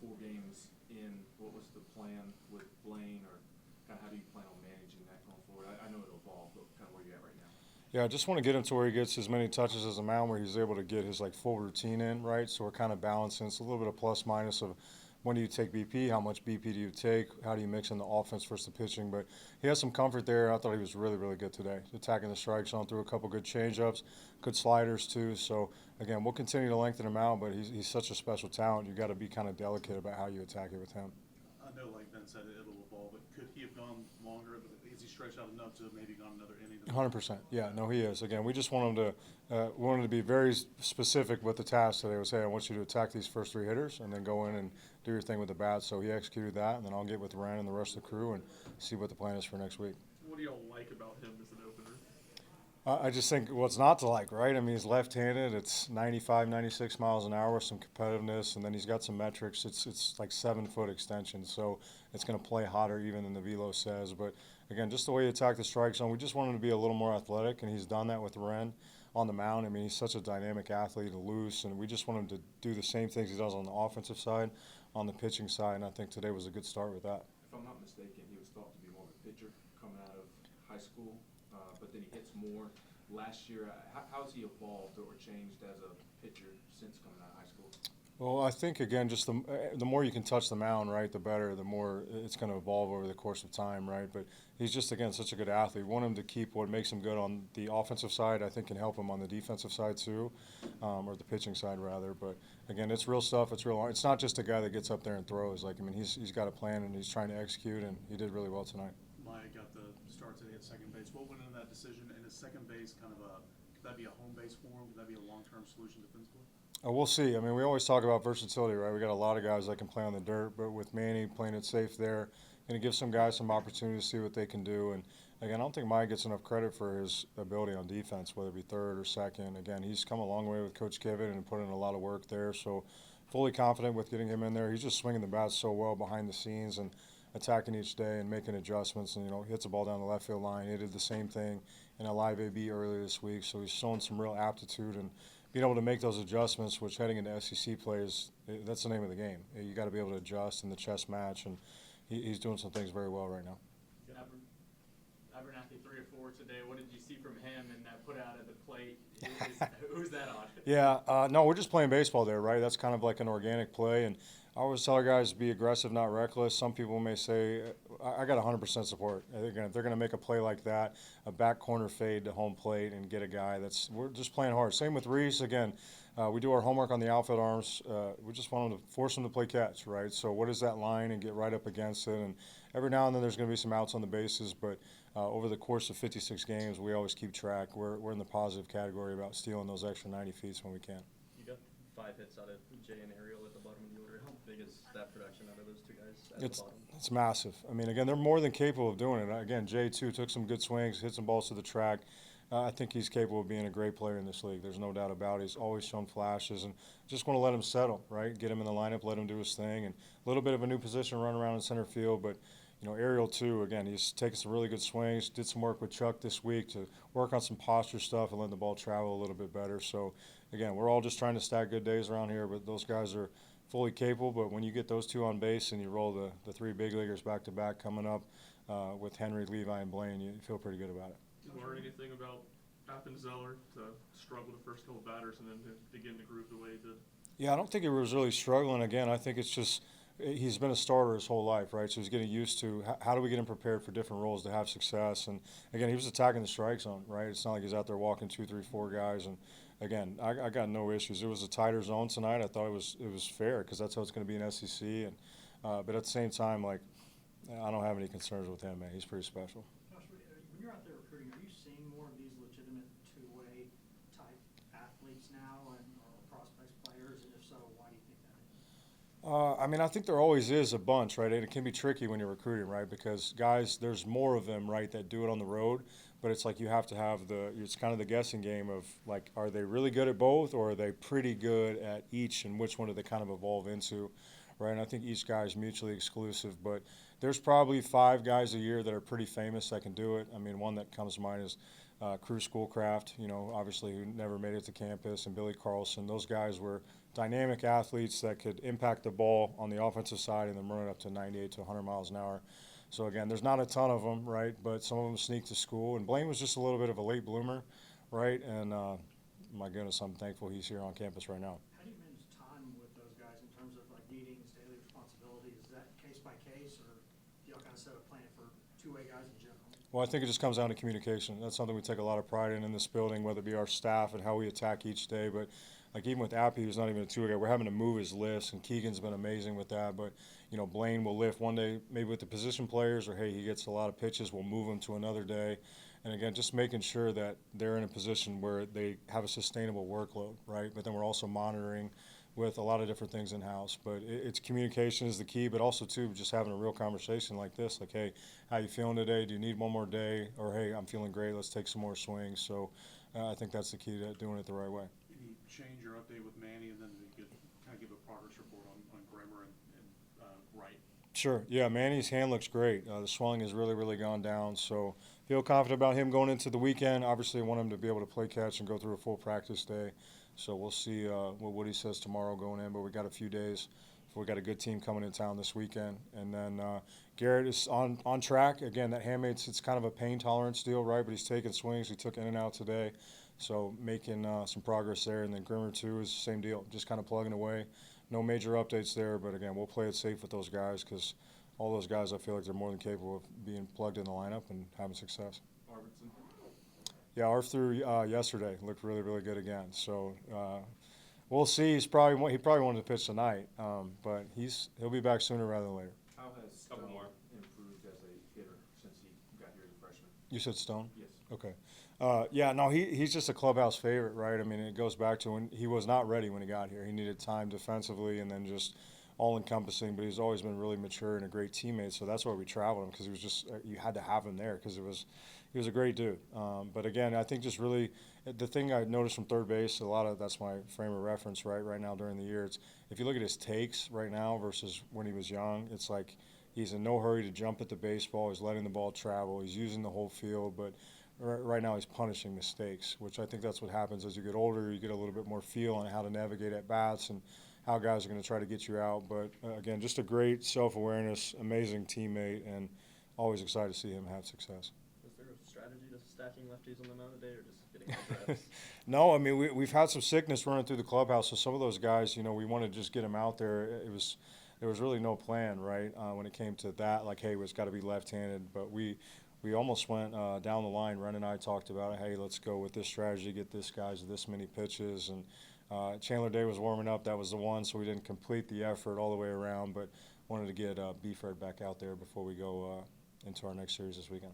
4 games in. What was the plan with Blaine, or kind of how do you plan on managing that going forward? I know it'll evolve, but kind of where you're at right now. Yeah, I just want to get him to where he gets as many touches as a mound, where he's able to get his like full routine in, right? So we're kind of balancing. It's a little bit of plus minus of when do you take BP, how much BP do you take, how do you mix in the offense versus the pitching. But he has some comfort there. I thought he was really, really good today, attacking the strike zone, threw a couple good changeups, good sliders too. So again, we'll continue to lengthen him out, but he's such a special talent. You got to be kind of delicate about how you attack it with him. I know, like Ben said, it'll evolve, but could he have gone longer? Is he stretched out enough to have maybe gone another inning? 100%. Yeah, no, he is. Again, we just want him to wanted to be very specific with the task today. Was, hey, I want you to attack these first 3 hitters and then go in and do your thing with the bat. So he executed that, and then I'll get with Ryan and the rest of the crew and see what the plan is for next week. What do y'all like about him as an opener? I just think what's not to like, right? I mean, he's left-handed. It's 95, 96 miles an hour with some competitiveness, and then he's got some metrics. It's like 7-foot extension, so it's going to play hotter even than the velo says. But again, just the way he attacked the strike zone, we just want him to be a little more athletic, and he's done that with Ren on the mound. I mean, he's such a dynamic athlete, loose, and we just want him to do the same things he does on the offensive side, on the pitching side, and I think today was a good start with that. If I'm not mistaken, he was thought to be more of a pitcher coming out of high school, but then he hits more. Last year, how has he evolved or changed as a pitcher since coming out of high school? Well, I think, again, just the more you can touch the mound, right, the better, the more it's going to evolve over the course of time, right? But he's just, again, such a good athlete. We want him to keep what makes him good on the offensive side, I think can help him on the defensive side too, or the pitching side rather. But, again, it's real stuff. It's real. It's not just a guy that gets up there and throws. Like, I mean, he's got a plan and he's trying to execute, and he did really well tonight. Maya got the start today at second base. What went into that decision? And is second base kind of could that be a home base for him? Could that be a long-term solution defensively? We'll see. I mean, we always talk about versatility, right? We got a lot of guys that can play on the dirt, but with Manny playing it safe there, going to give some guys some opportunity to see what they can do. And again, I don't think Mike gets enough credit for his ability on defense, whether it be third or second. Again, he's come a long way with Coach Kivett and put in a lot of work there. So fully confident with getting him in there. He's just swinging the bat so well behind the scenes and attacking each day and making adjustments. And, hits a ball down the left field line. He did the same thing in a live AB earlier this week. So he's shown some real aptitude and being able to make those adjustments, which heading into SEC plays, that's the name of the game. You got to be able to adjust in the chess match, and he's doing some things very well right now. Abernathy 3 or 4 today. What did you see from him in that put out at the plate? Who's that on? Yeah, no, we're just playing baseball there, right? That's kind of like an organic play, and I always tell our guys be aggressive, not reckless. Some people may say, I got 100% support. Again, if they're going to make a play like that, a back corner fade to home plate and get a guy we're just playing hard. Same with Reese. Again, we do our homework on the outfield arms. We just want them to force them to play catch, right? So what is that line and get right up against it? And every now and then there's going to be some outs on the bases, but over the course of 56 games, we always keep track. We're in the positive category about stealing those extra 90 feet when we can. You got 5 hits out of Jay and Ariel at the bottom of the order. How big is that production out of those 2 guys at the bottom? It's massive. I mean, again, they're more than capable of doing it. Again, Jay, too, took some good swings, hit some balls to the track. I think he's capable of being a great player in this league. There's no doubt about it. He's always shown flashes, and just want to let him settle, right? Get him in the lineup, let him do his thing, and a little bit of a new position, run around in center field. But, Ariel, too, again, he's taken some really good swings, did some work with Chuck this week to work on some posture stuff and let the ball travel a little bit better. So, again, we're all just trying to stack good days around here, but those guys are fully capable. But when you get those 2 on base and you roll the 3 big leaguers back-to-back coming up with Henry, Levi, and Blaine, you feel pretty good about it. Did you learn anything about Appenzeller to struggle the first couple batters and then to begin to groove the way he did? Yeah, I don't think he was really struggling. Again, I think it's just he's been a starter his whole life, right? So he's getting used to how do we get him prepared for different roles to have success. And, again, he was attacking the strike zone, right? It's not like he's out there walking 2, 3, 4 guys. And, again, I got no issues. It was a tighter zone tonight. I thought it was fair because that's how it's going to be in SEC. And but at the same time, like, I don't have any concerns with him, man. He's pretty special. Josh, when you're out there recruiting, are you seeing more of these legitimate two-way type athletes now or prospects players? And if so, why do you think that is? I mean, I think there always is a bunch, right? And it can be tricky when you're recruiting, right? Because guys, there's more of them, right, that do it on the road. But it's like you have to have it's kind of the guessing game of, like, are they really good at both or are they pretty good at each and which one do they kind of evolve into, right? And I think each guy is mutually exclusive. But there's probably 5 guys a year that are pretty famous that can do it. I mean, one that comes to mind is Crew Schoolcraft, obviously who never made it to campus, and Billy Carlson. Those guys were dynamic athletes that could impact the ball on the offensive side and then run it up to 98 to 100 miles an hour. So again, there's not a ton of them, right? But some of them sneak to school. And Blaine was just a little bit of a late bloomer, right? And my goodness, I'm thankful he's here on campus right now. How do you manage time with those guys in terms of like meetings, daily responsibilities? Is that case by case, or do y'all kind of set a plan for two-way guys in general? Well, I think it just comes down to communication. That's something we take a lot of pride in this building, whether it be our staff and how we attack each day. But like even with Appy, who's not even a two-way guy, we're having to move his lifts, and Keegan's been amazing with that. But you know, Blaine will lift one day maybe with the position players, or hey, he gets a lot of pitches, we'll move him to another day. And again, just making sure that they're in a position where they have a sustainable workload, right? But then we're also monitoring with a lot of different things in-house. But it's communication is the key, but also, too, just having a real conversation like this, like, hey, how you feeling today? Do you need one more day? Or, hey, I'm feeling great. Let's take some more swings. So I think that's the key to doing it the right way. Any change or update with Manny, and then you could kind of give a progress report on Grimmer and Wright? Sure. Yeah, Manny's hand looks great. The swelling has really, really gone down. So feel confident about him going into the weekend. Obviously, I want him to be able to play catch and go through a full practice day. So we'll see what Woody says tomorrow going in. But we got a few days. We got a good team coming in town this weekend. And then Garrett is on track. Again, that handmaid's, it's kind of a pain tolerance deal, right? But he's taking swings. He took in and out today. So making some progress there. And then Grimmer, too, is the same deal. Just kind of plugging away. No major updates there, but again, we'll play it safe with those guys because all those guys, I feel like they're more than capable of being plugged in the lineup and having success. Arvidsson? Yeah, Arv threw yesterday. Looked really, really good again. So we'll see. He probably wanted to pitch tonight, but he'll be back sooner rather than later. How has Stone Couple more. improved as a hitter since he got here as a freshman? You said Stone? Yes. Okay. Yeah, no, he's just a clubhouse favorite, right? I mean, it goes back to when he was not ready when he got here. He needed time defensively and then just all-encompassing, but he's always been really mature and a great teammate, so that's why we traveled him, because he was just you had to have him there because he was a great dude. But again, I think just really the thing I noticed from third base, a lot of that's my frame of reference right now during the year. It's if you look at his takes right now versus when he was young, it's like he's in no hurry to jump at the baseball. He's letting the ball travel. He's using the whole field, but right now he's punishing mistakes, which I think that's what happens as you get older. You get a little bit more feel on how to navigate at bats and how guys are going to try to get you out. But again, just a great self-awareness, amazing teammate, and always excited to see him have success. Is there a strategy to stacking lefties on the mound today, or just getting more reps? No, I mean we've had some sickness running through the clubhouse, so some of those guys, we wanted to just get them out there. There was really no plan, right, when it came to that. Like, hey, it's got to be left-handed, but we almost went down the line. Ren and I talked about it. Hey, let's go with this strategy, get this guys this many pitches. And Chandler Day was warming up. That was the one, so we didn't complete the effort all the way around, but wanted to get Beefheart back out there before we go into our next series this weekend.